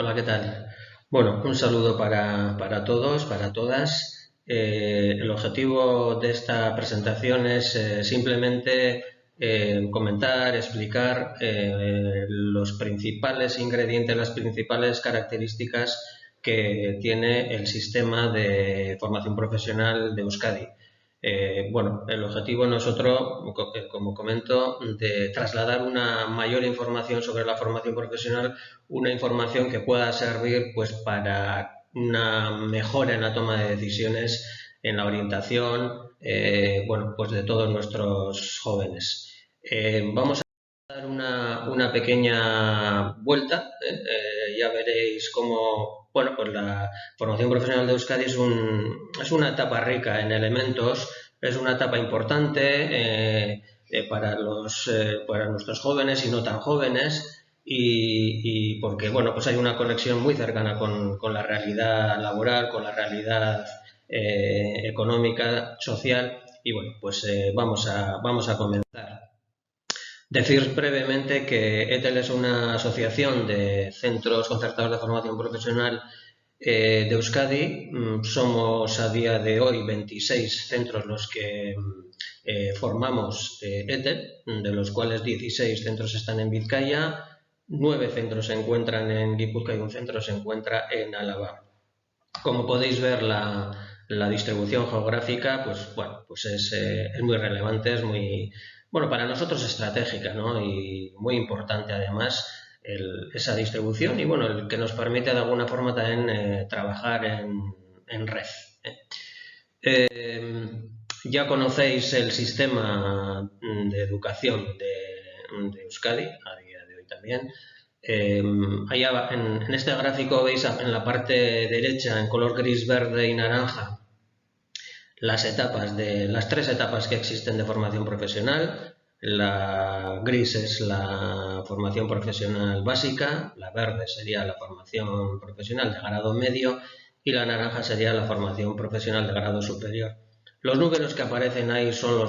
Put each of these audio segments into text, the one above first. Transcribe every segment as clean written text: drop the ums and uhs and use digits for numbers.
Hola, ¿qué tal? Bueno, un saludo para todos, para todas. El objetivo de esta presentación es simplemente comentar, explicar los principales ingredientes, las principales características que tiene el sistema de formación profesional de Euskadi. Bueno, el objetivo no es otro, como comento, de trasladar una mayor información sobre la formación profesional, una información que pueda servir pues para una mejora en la toma de decisiones, en la orientación, bueno, pues de todos nuestros jóvenes. Vamos a dar una pequeña vuelta, ya veréis cómo, bueno, pues la formación profesional de Euskadi es una etapa rica en elementos, es una etapa importante para nuestros jóvenes y no tan jóvenes. Y porque bueno, pues hay una conexión muy cercana con la realidad laboral, con la realidad económica, social, y bueno, pues vamos a comenzar. Decir brevemente que ETEL es una asociación de centros concertados de formación profesional de Euskadi. Somos a día de hoy 26 centros los que formamos ETEL, de los cuales 16 centros están en Vizcaya, 9 centros se encuentran en Guipúzcoa y un centro se encuentra en Álava. Como podéis ver, la distribución geográfica, pues bueno, pues es muy relevante, es muy, bueno, para nosotros estratégica, ¿no? Y muy importante además esa distribución y bueno, el que nos permite de alguna forma también trabajar en red. Ya conocéis el sistema de educación de Euskadi, a día de hoy también. Allá en este gráfico veis en la parte derecha, en color gris, verde y naranja, las tres etapas que existen de formación profesional. La gris es la formación profesional básica, la verde sería la formación profesional de grado medio y la naranja sería la formación profesional de grado superior. Los números que aparecen ahí son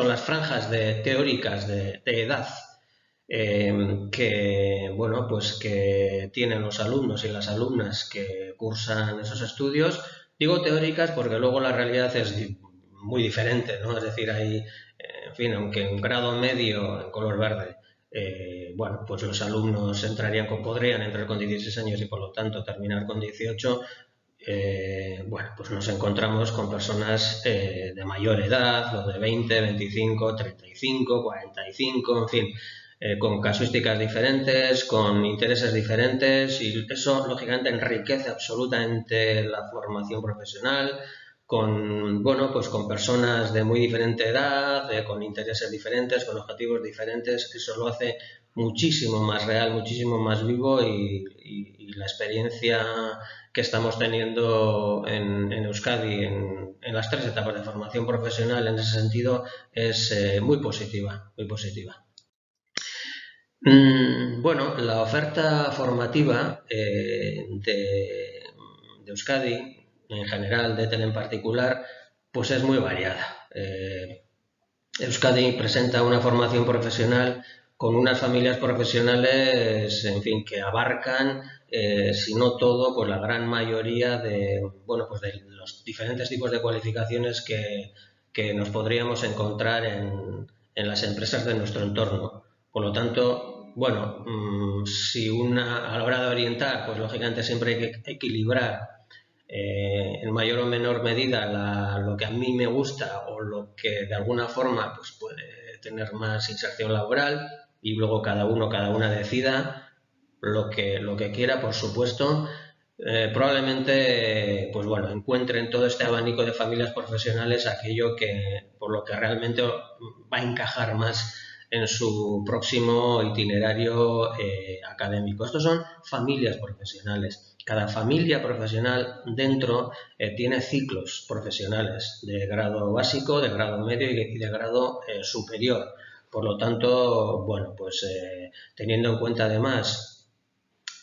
las franjas teóricas de edad bueno, pues que tienen los alumnos y las alumnas que cursan esos estudios. Digo teóricas porque luego la realidad es muy diferente, ¿no? Es decir, en fin, aunque en grado medio, en color verde, bueno, pues los alumnos podrían entrar con 16 años y por lo tanto terminar con 18. Bueno, pues nos encontramos con personas de mayor edad, los de 20, 25, 35, 45, en fin, con casuísticas diferentes, con intereses diferentes y eso lógicamente enriquece absolutamente la formación profesional bueno, pues con personas de muy diferente edad, con intereses diferentes, con objetivos diferentes. Eso lo hace muchísimo más real, muchísimo más vivo y la experiencia que estamos teniendo en Euskadi en las tres etapas de formación profesional en ese sentido es muy positiva, muy positiva. Bueno, la oferta formativa de Euskadi, en general, de ETEL en particular, pues es muy variada. Euskadi presenta una formación profesional con unas familias profesionales, en fin, que abarcan, si no todo, pues la gran mayoría bueno, pues de los diferentes tipos de cualificaciones que nos podríamos encontrar en las empresas de nuestro entorno. Por lo tanto, bueno, si a la hora de orientar, pues lógicamente siempre hay que equilibrar en mayor o menor medida lo que a mí me gusta o lo que de alguna forma pues, puede tener más inserción laboral y luego cada una decida lo que quiera, por supuesto. Probablemente pues bueno, encuentre en todo este abanico de familias profesionales aquello por lo que realmente va a encajar más en su próximo itinerario académico. Estos son familias profesionales. Cada familia profesional dentro tiene ciclos profesionales de grado básico, de grado medio y de grado superior. Por lo tanto, bueno, pues teniendo en cuenta además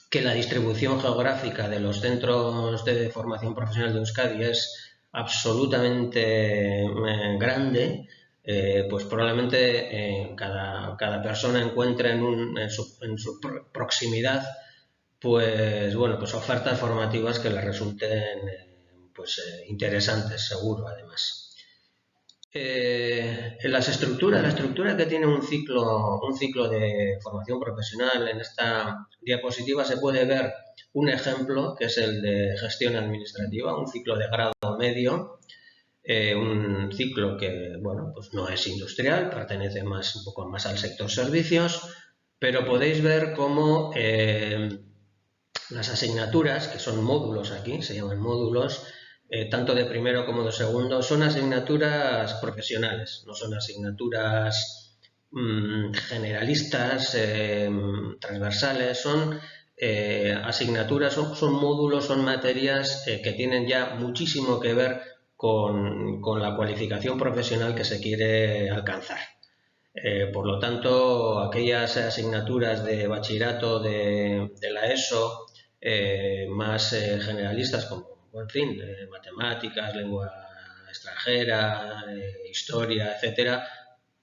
que la distribución geográfica de los centros de formación profesional de Euskadi es absolutamente grande, pues probablemente cada persona encuentre en su proximidad pues bueno, pues ofertas formativas que les resulten interesantes, seguro, además. En la estructura que tiene un ciclo de formación profesional, en esta diapositiva se puede ver un ejemplo que es el de gestión administrativa, un ciclo de grado medio, un ciclo que, bueno, pues no es industrial, pertenece un poco más al sector servicios, pero podéis ver cómo las asignaturas, que son módulos aquí, se llaman módulos, tanto de primero como de segundo, son asignaturas profesionales, no son asignaturas generalistas, transversales, son asignaturas, son módulos, son materias que tienen ya muchísimo que ver con la cualificación profesional que se quiere alcanzar. Por lo tanto, aquellas asignaturas de bachillerato de la ESO más generalistas como, en fin, matemáticas, lengua extranjera, historia, etcétera,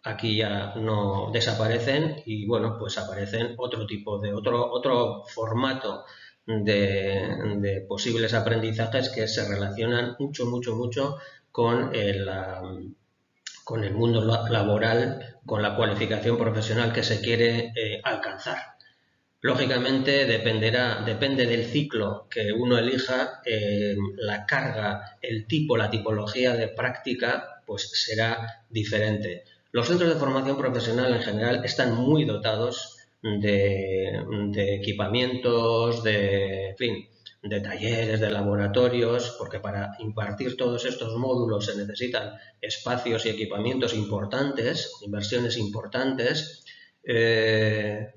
aquí ya no desaparecen y, bueno, pues aparecen otro formato de posibles aprendizajes que se relacionan mucho con con el mundo laboral, con la cualificación profesional que se quiere alcanzar. Lógicamente depende del ciclo que uno elija, la carga, el tipo, la tipología de práctica, pues será diferente. Los centros de formación profesional en general están muy dotados de equipamientos, en fin, de talleres, de laboratorios, porque para impartir todos estos módulos se necesitan espacios y equipamientos importantes, inversiones importantes.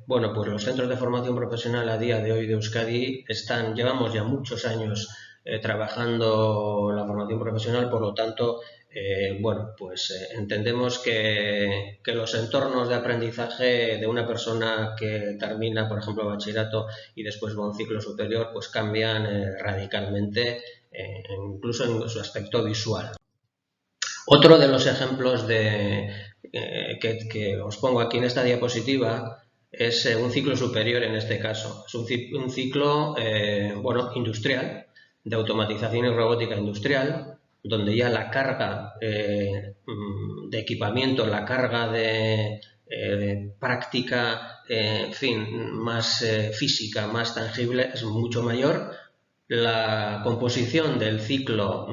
Bueno, pues los centros de formación profesional a día de hoy de Euskadi llevamos ya muchos años trabajando la formación profesional, por lo tanto, bueno, pues entendemos que los entornos de aprendizaje de una persona que termina, por ejemplo, bachillerato y después va a un ciclo superior, pues cambian radicalmente, incluso en su aspecto visual. Otro de los ejemplos que os pongo aquí en esta diapositiva es un ciclo superior en este caso. Es un ciclo bueno, industrial, de automatización y robótica industrial, donde ya la carga de equipamiento, la carga de práctica, en fin, más física, más tangible, es mucho mayor. La composición del ciclo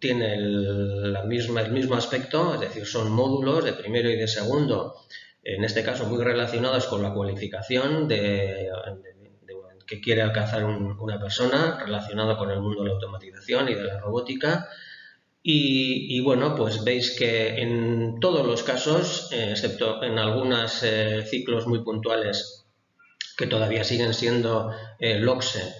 tiene el mismo aspecto, es decir, son módulos de primero y de segundo, en este caso muy relacionados con la cualificación que quiere alcanzar una persona, relacionado con el mundo de la automatización y de la robótica. Y bueno, pues veis que en todos los casos, excepto en algunos ciclos muy puntuales que todavía siguen siendo LOCSE,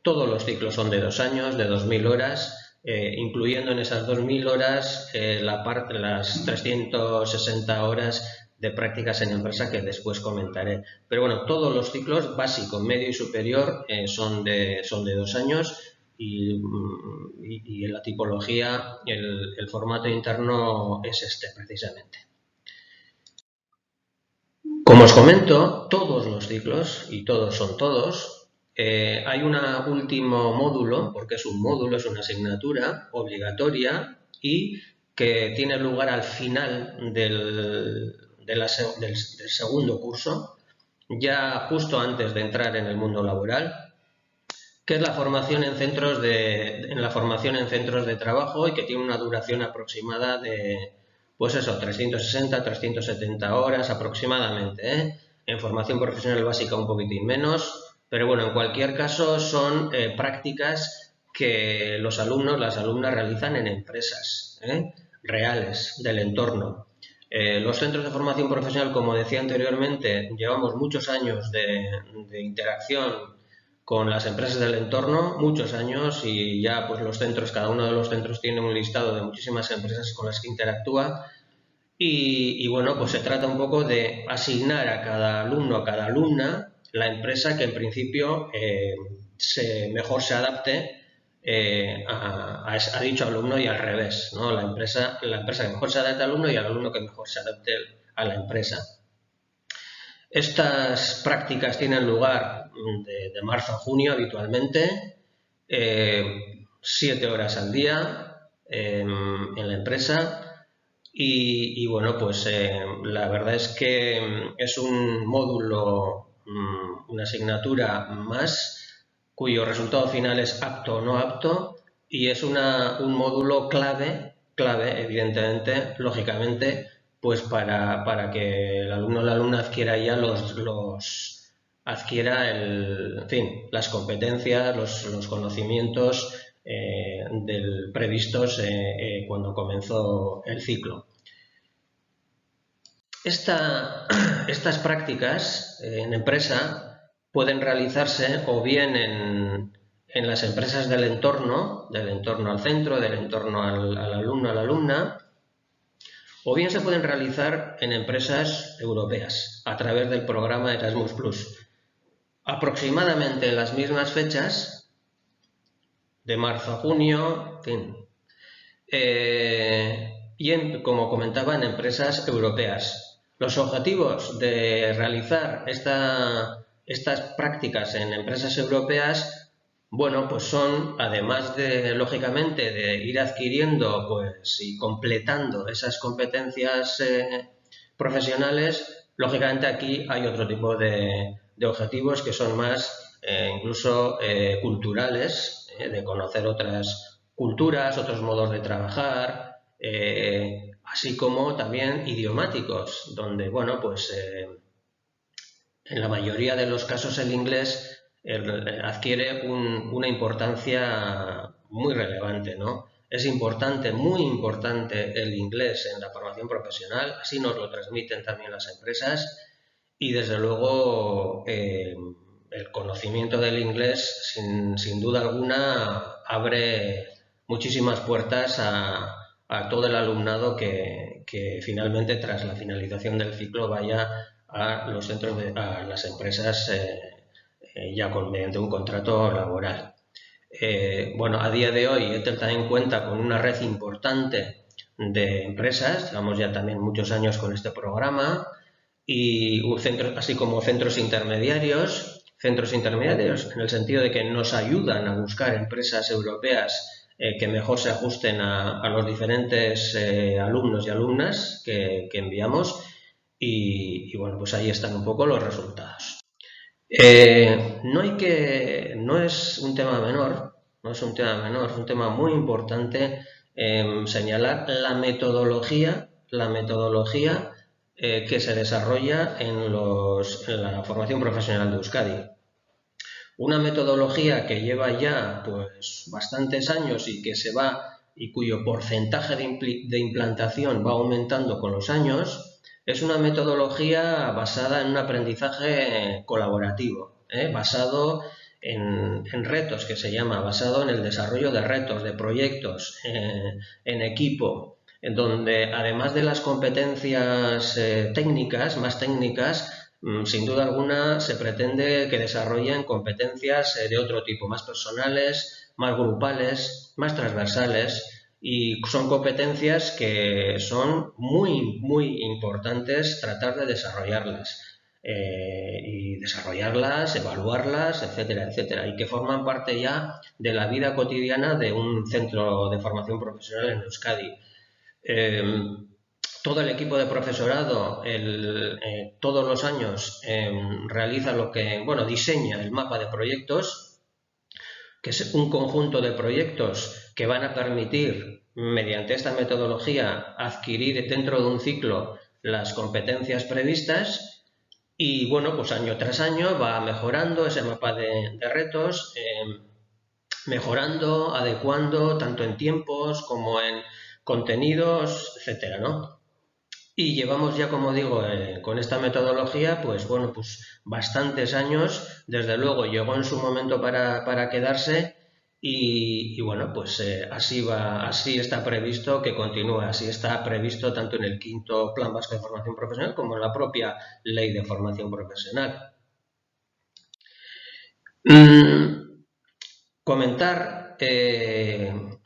todos los ciclos son de 2 años, de 2.000 horas, incluyendo en esas 2.000 horas las 360 horas de prácticas en empresa que después comentaré. Pero bueno, todos los ciclos básico, medio y superior son de 2 años y en la tipología el formato interno es este precisamente. Como os comento, todos los ciclos, y todos son todos, hay un último módulo, porque es un módulo, es una asignatura obligatoria y que tiene lugar al final del segundo curso, ya justo antes de entrar en el mundo laboral, que es la formación en centros de trabajo y que tiene una duración aproximada de, pues eso, 360, 370 horas aproximadamente, En formación profesional básica un poquitín menos, pero bueno, en cualquier caso son prácticas que los alumnos, las alumnas realizan en empresas reales del entorno. Los centros de formación profesional, como decía anteriormente, llevamos muchos años de interacción con las empresas del entorno, muchos años, y ya pues cada uno de los centros tiene un listado de muchísimas empresas con las que interactúa y bueno, pues se trata un poco de asignar a cada alumno, a cada alumna, la empresa que en principio mejor se adapte a dicho alumno y al revés, ¿no? La empresa que mejor se adapte al alumno y al alumno que mejor se adapte a la empresa. Estas prácticas tienen lugar de marzo a junio habitualmente, 7 horas al día en la empresa y bueno, pues la verdad es que es un módulo, una asignatura más cuyo resultado final es apto o no apto y es un módulo clave, evidentemente, lógicamente, pues para que el alumno o la alumna adquiera ya en fin, las competencias, los conocimientos previstos cuando comenzó el ciclo. Estas prácticas en empresa pueden realizarse o bien en las empresas del entorno al centro, del entorno al alumno, a la alumna, o bien se pueden realizar en empresas europeas a través del programa Erasmus+. Aproximadamente en las mismas fechas, de marzo a junio, en fin, como comentaba, en empresas europeas. Los objetivos de realizar estas prácticas en empresas europeas, bueno, pues son, además de, lógicamente, de ir adquiriendo pues, y completando esas competencias profesionales, lógicamente aquí hay otro tipo de objetivos que son más incluso culturales, de conocer otras culturas, otros modos de trabajar, así como también idiomáticos, donde, bueno, pues en la mayoría de los casos el inglés adquiere una importancia muy relevante, ¿no? Es importante, muy importante el inglés en la formación profesional, así nos lo transmiten también las empresas y desde luego el conocimiento del inglés sin duda alguna abre muchísimas puertas a todo el alumnado que finalmente tras la finalización del ciclo vaya a los centros a las empresas ya mediante un contrato laboral. Bueno, a día de hoy ETEL también cuenta con una red importante de empresas, llevamos ya también muchos años con este programa, y así como centros intermediarios en el sentido de que nos ayudan a buscar empresas europeas que mejor se ajusten a los diferentes alumnos y alumnas que enviamos y bueno, pues ahí están un poco los resultados. No es un tema menor, es un tema muy importante señalar la metodología que se desarrolla en la formación profesional de Euskadi. Una metodología que lleva ya pues bastantes años y cuyo porcentaje de implantación va aumentando con los años, es una metodología basada en un aprendizaje colaborativo, basado en retos, basado en el desarrollo de retos, de proyectos en equipo, en donde además de las competencias más técnicas, sin duda alguna se pretende que desarrollen competencias de otro tipo, más personales, más grupales, más transversales, y son competencias que son muy, muy importantes tratar de desarrollarlas. Evaluarlas, etcétera, etcétera, y que forman parte ya de la vida cotidiana de un centro de formación profesional en Euskadi. Todo el equipo de profesorado todos los años realiza diseña el mapa de proyectos, que es un conjunto de proyectos que van a permitir, mediante esta metodología, adquirir dentro de un ciclo las competencias previstas y, bueno, pues año tras año va mejorando ese mapa de retos, mejorando, adecuando, tanto en tiempos como en contenidos, etcétera, ¿no? Y llevamos ya, como digo, con esta metodología, pues bueno, pues bastantes años. Desde luego llegó en su momento para quedarse y bueno, pues así está previsto que continúe, así está previsto tanto en el 5º Plan Vasco de Formación Profesional como en la propia Ley de Formación Profesional. Comentar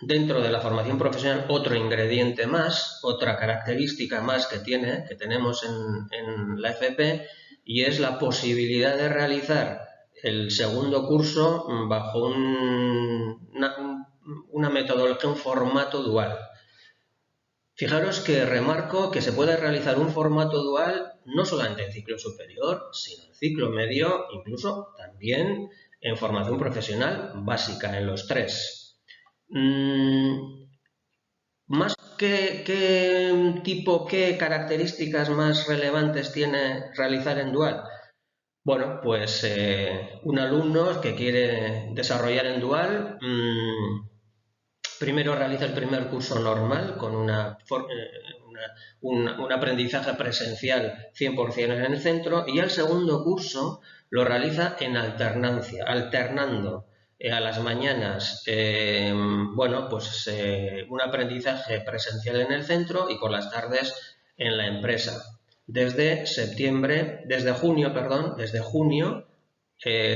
dentro de la formación profesional otro ingrediente más, otra característica más que tenemos en la FP, y es la posibilidad de realizar el segundo curso bajo una metodología, un formato dual. Fijaros que remarco que se puede realizar un formato dual no solamente en ciclo superior, sino en ciclo medio, incluso también en formación profesional básica, en los 3. Más qué características más relevantes tiene realizar en dual. Bueno, pues un alumno que quiere desarrollar en dual, primero realiza el primer curso normal con un aprendizaje presencial 100% en el centro, y el segundo curso lo realiza en alternancia, alternando a las mañanas un aprendizaje presencial en el centro y por las tardes en la empresa. Desde junio,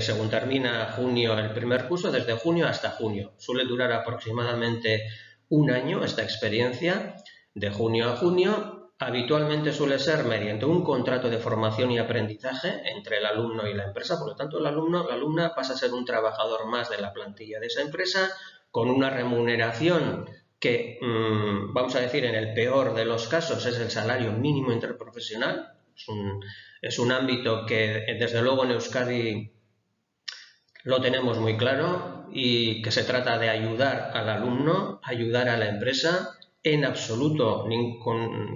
según termina junio el primer curso, desde junio hasta junio. Suele durar aproximadamente un año esta experiencia, de junio a junio. Habitualmente suele ser mediante un contrato de formación y aprendizaje entre el alumno y la empresa. Por lo tanto, la alumna pasa a ser un trabajador más de la plantilla de esa empresa, con una remuneración que, vamos a decir, en el peor de los casos es el salario mínimo interprofesional. Es un ámbito que, desde luego, en Euskadi lo tenemos muy claro, y que se trata de ayudar al alumno, ayudar a la empresa, en absoluto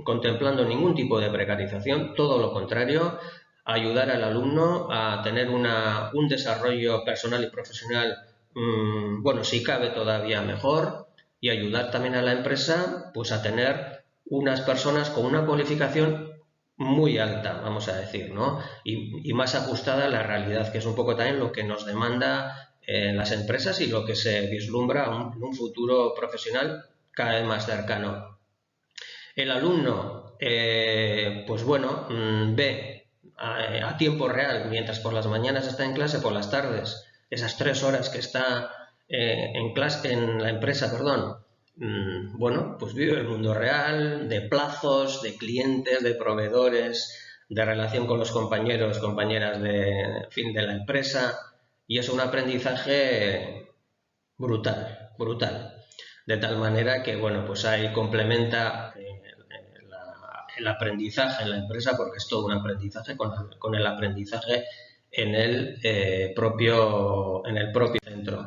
contemplando ningún tipo de precarización, todo lo contrario, ayudar al alumno a tener un desarrollo personal y profesional, si cabe todavía mejor, y ayudar también a la empresa pues a tener unas personas con una cualificación muy alta, vamos a decir, ¿no? Y más ajustada a la realidad, que es un poco también lo que nos demanda las empresas y lo que se vislumbra en un futuro profesional cada vez más cercano. El alumno, ve a tiempo real, mientras por las mañanas está en clase, por las tardes, esas 3 horas que está en la empresa, pues vive el mundo real, de plazos, de clientes, de proveedores, de relación con los compañeros, compañeras de la empresa, y es un aprendizaje brutal, brutal. De tal manera que, pues ahí complementa el aprendizaje en la empresa, porque es todo un aprendizaje con el aprendizaje en el propio centro.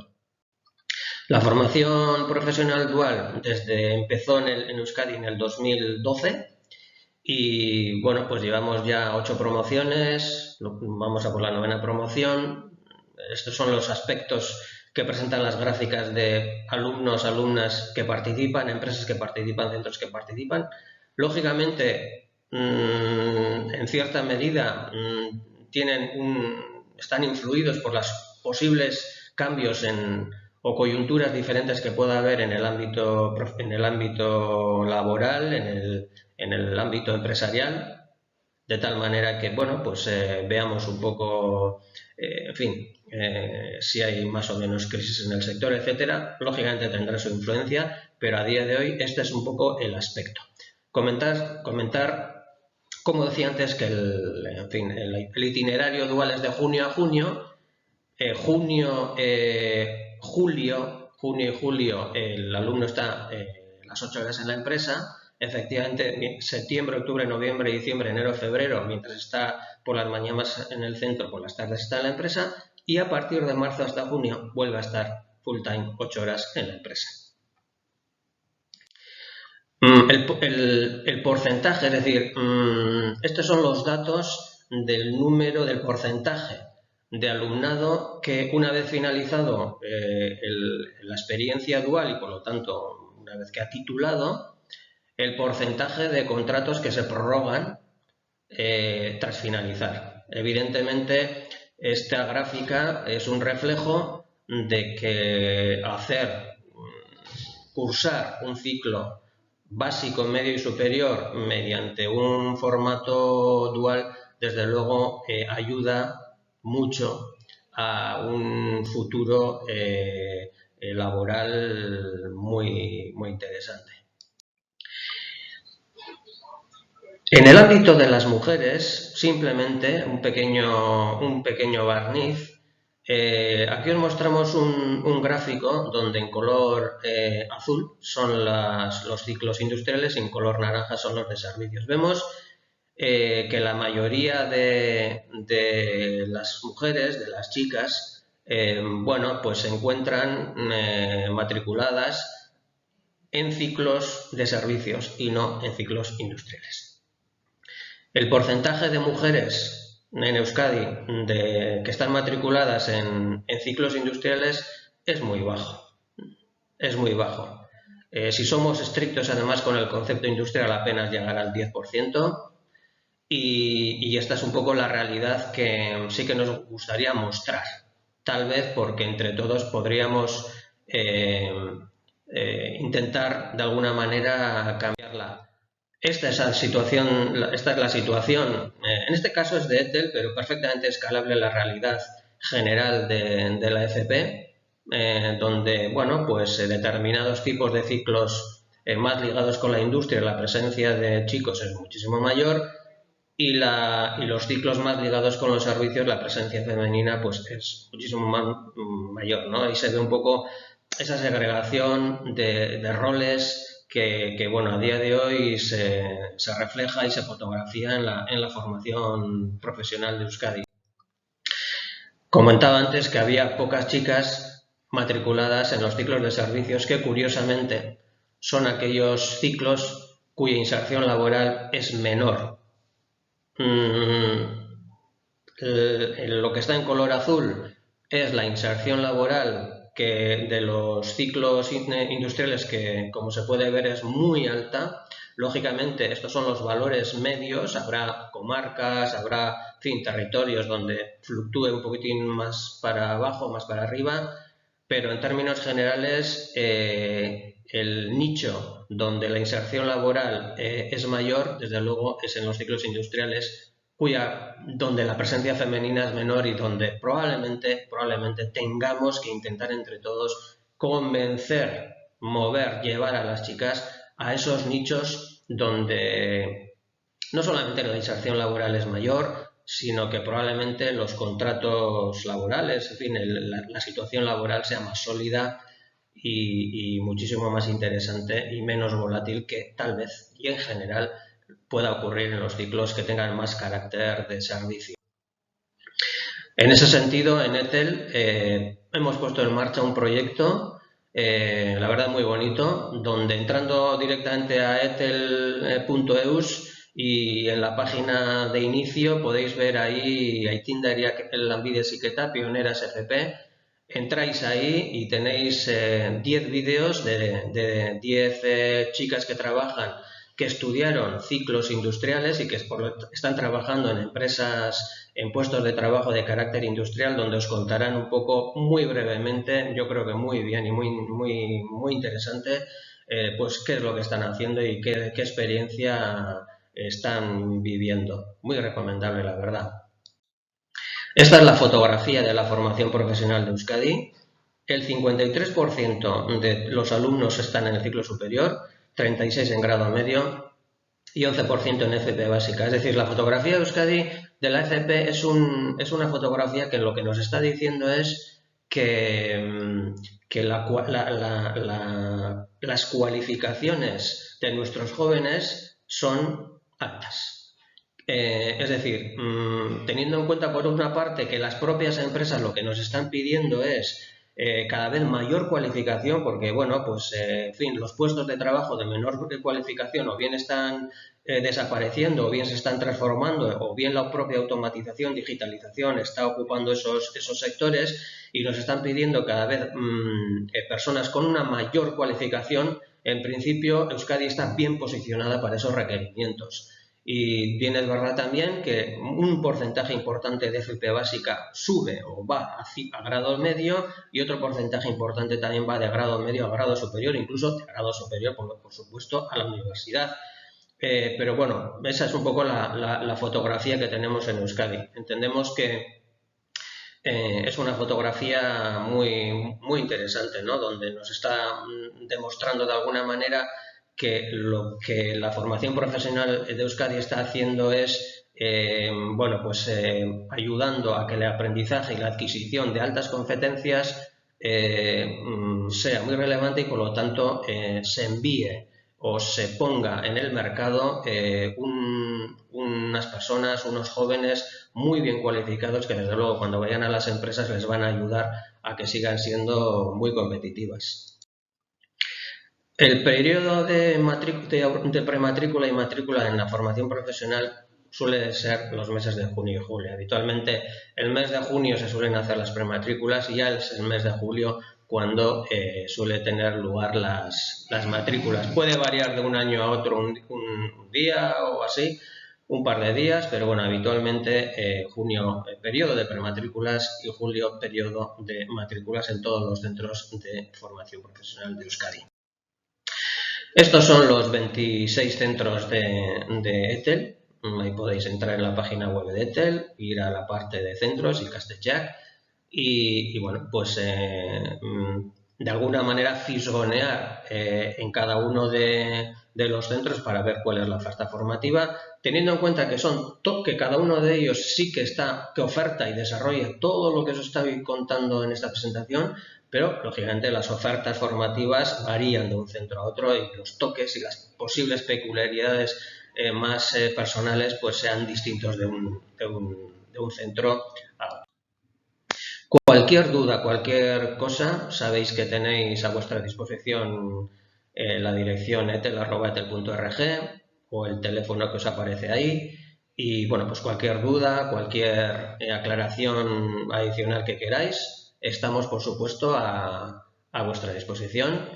La formación profesional dual empezó en Euskadi en el 2012 y pues llevamos ya 8 promociones, vamos a por la 9ª promoción. Estos son los aspectos que presentan las gráficas de alumnos, alumnas que participan, empresas que participan, centros que participan. Lógicamente, en cierta medida, están influidos por los posibles cambios o coyunturas diferentes que pueda haber en el ámbito laboral, en el ámbito empresarial, de tal manera que, veamos un poco, si hay más o menos crisis en el sector, etcétera. Lógicamente tendrá su influencia, pero a día de hoy este es un poco el aspecto. Comentar, como decía antes, que el itinerario dual es de junio a junio. Junio y julio el alumno está las 8 horas en la empresa. Efectivamente, septiembre, octubre, noviembre, diciembre, enero, febrero, mientras está por las mañanas en el centro, por las tardes está en la empresa, y a partir de marzo hasta junio vuelve a estar full time 8 horas en la empresa. El porcentaje, es decir, estos son los datos del porcentaje de alumnado que, una vez finalizado la experiencia dual y por lo tanto una vez que ha titulado, el porcentaje de contratos que se prorrogan tras finalizar. Evidentemente, esta gráfica es un reflejo de que cursar un ciclo básico, medio y superior mediante un formato dual, desde luego ayuda mucho a un futuro laboral muy, muy interesante. En el ámbito de las mujeres, simplemente un pequeño barniz. Aquí os mostramos un gráfico donde en color azul son los ciclos industriales y en color naranja son los de servicios. Vemos que la mayoría de las mujeres, de las chicas, bueno, pues se encuentran matriculadas en ciclos de servicios y no en ciclos industriales. El porcentaje de mujeres en Euskadi que están matriculadas en ciclos industriales es muy bajo. Es muy bajo. Si somos estrictos además con el concepto industrial apenas llegará al 10%. Y esta es un poco la realidad que sí que nos gustaría mostrar. Tal vez porque entre todos podríamos intentar de alguna manera cambiarla. Esta es la situación, en este caso es de ETEL, pero perfectamente escalable a la realidad general de la FP, donde, bueno, pues determinados tipos de ciclos más ligados con la industria, la presencia de chicos es muchísimo mayor, y los ciclos más ligados con los servicios, la presencia femenina pues es muchísimo mayor, ¿no? Ahí se ve un poco esa segregación de roles que, bueno, a día de hoy se refleja y se fotografía en la formación profesional de Euskadi. Comentaba antes que había pocas chicas matriculadas en los ciclos de servicios que, curiosamente, son aquellos ciclos cuya inserción laboral es menor. Lo que está en color azul es la inserción laboral que de los ciclos industriales que, como se puede ver, es muy alta. Lógicamente, estos son los valores medios, habrá comarcas, habrá, en fin, territorios donde fluctúe un poquitín más para abajo, más para arriba, pero en términos generales el nicho donde la inserción laboral es mayor, desde luego, es en los ciclos industriales, donde la presencia femenina es menor y donde probablemente tengamos que intentar entre todos convencer, mover, llevar a las chicas a esos nichos donde no solamente la inserción laboral es mayor, sino que probablemente los contratos laborales, en fin, la situación laboral sea más sólida y muchísimo más interesante y menos volátil que tal vez y en general pueda ocurrir en los ciclos que tengan más carácter de servicio. En ese sentido, en ETEL hemos puesto en marcha un proyecto, la verdad muy bonito, donde entrando directamente a etel.eus y en la página de inicio podéis ver ahí Aitzindariak Lanbide Heziketa, Pioneras FP. Entráis ahí y tenéis 10 vídeos de 10 chicas que trabajan, que estudiaron ciclos industriales y que están trabajando en empresas, en puestos de trabajo de carácter industrial, donde os contarán un poco, muy brevemente, yo creo que muy bien y muy interesante, pues qué es lo que están haciendo y qué experiencia están viviendo. Muy recomendable, la verdad. Esta es la fotografía de la formación profesional de Euskadi. El 53% de los alumnos están en el ciclo superior, 36% en grado medio y 11% en FP básica. Es decir, la fotografía de Euskadi de la FP es una fotografía que lo que nos está diciendo es que las cualificaciones de nuestros jóvenes son altas. Es decir, teniendo en cuenta por una parte que las propias empresas lo que nos están pidiendo es cada vez mayor cualificación, porque, bueno, pues, en fin, los puestos de trabajo de menor cualificación o bien están desapareciendo o bien se están transformando o bien la propia automatización, digitalización está ocupando esos sectores y nos están pidiendo cada vez personas con una mayor cualificación. En principio, Euskadi está bien posicionada para esos requerimientos. Y bien es verdad también que un porcentaje importante de FP básica sube o va a grado medio y otro porcentaje importante también va de grado medio a grado superior, incluso de grado superior, por supuesto, a la universidad. Pero bueno, esa es un poco la fotografía que tenemos en Euskadi. Entendemos que es una fotografía muy interesante, ¿no? Donde nos está demostrando de alguna manera que lo que la formación profesional de Euskadi está haciendo es bueno, pues ayudando a que el aprendizaje y la adquisición de altas competencias sea muy relevante y por lo tanto se envíe o se ponga en el mercado unas personas, unos jóvenes muy bien cualificados que desde luego cuando vayan a las empresas les van a ayudar a que sigan siendo muy competitivas. El periodo de prematrícula y matrícula en la formación profesional suele ser los meses de junio y julio. Habitualmente el mes de junio se suelen hacer las prematrículas y ya es el mes de julio cuando suele tener lugar las matrículas. Puede variar de un año a otro un día o así, un par de días, pero bueno, habitualmente junio periodo de prematrículas y julio periodo de matrículas en todos los centros de formación profesional de Euskadi. Estos son los 26 centros de ETEL. Ahí podéis entrar en la página web de ETEL, ir a la parte de centros y Castelljack y bueno, pues de alguna manera fisgonear en cada uno de los centros para ver cuál es la oferta formativa, teniendo en cuenta que cada uno de ellos sí que oferta y desarrolla todo lo que os estoy contando en esta presentación, pero lógicamente las ofertas formativas varían de un centro a otro y los toques y las posibles peculiaridades más personales pues sean distintos de un centro a otro. Cualquier duda, cualquier cosa, sabéis que tenéis a vuestra disposición la dirección etel@etel.org o el teléfono que os aparece ahí. Y bueno, pues cualquier duda, cualquier aclaración adicional que queráis, estamos por supuesto a vuestra disposición.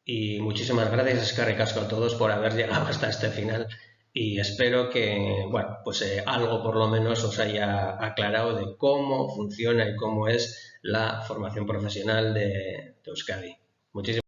Y muchísimas gracias, eskerrik asko a todos por haber llegado hasta este final. Y espero que, bueno, pues algo por lo menos os haya aclarado de cómo funciona y cómo es la formación profesional de Euskadi. Muchísimas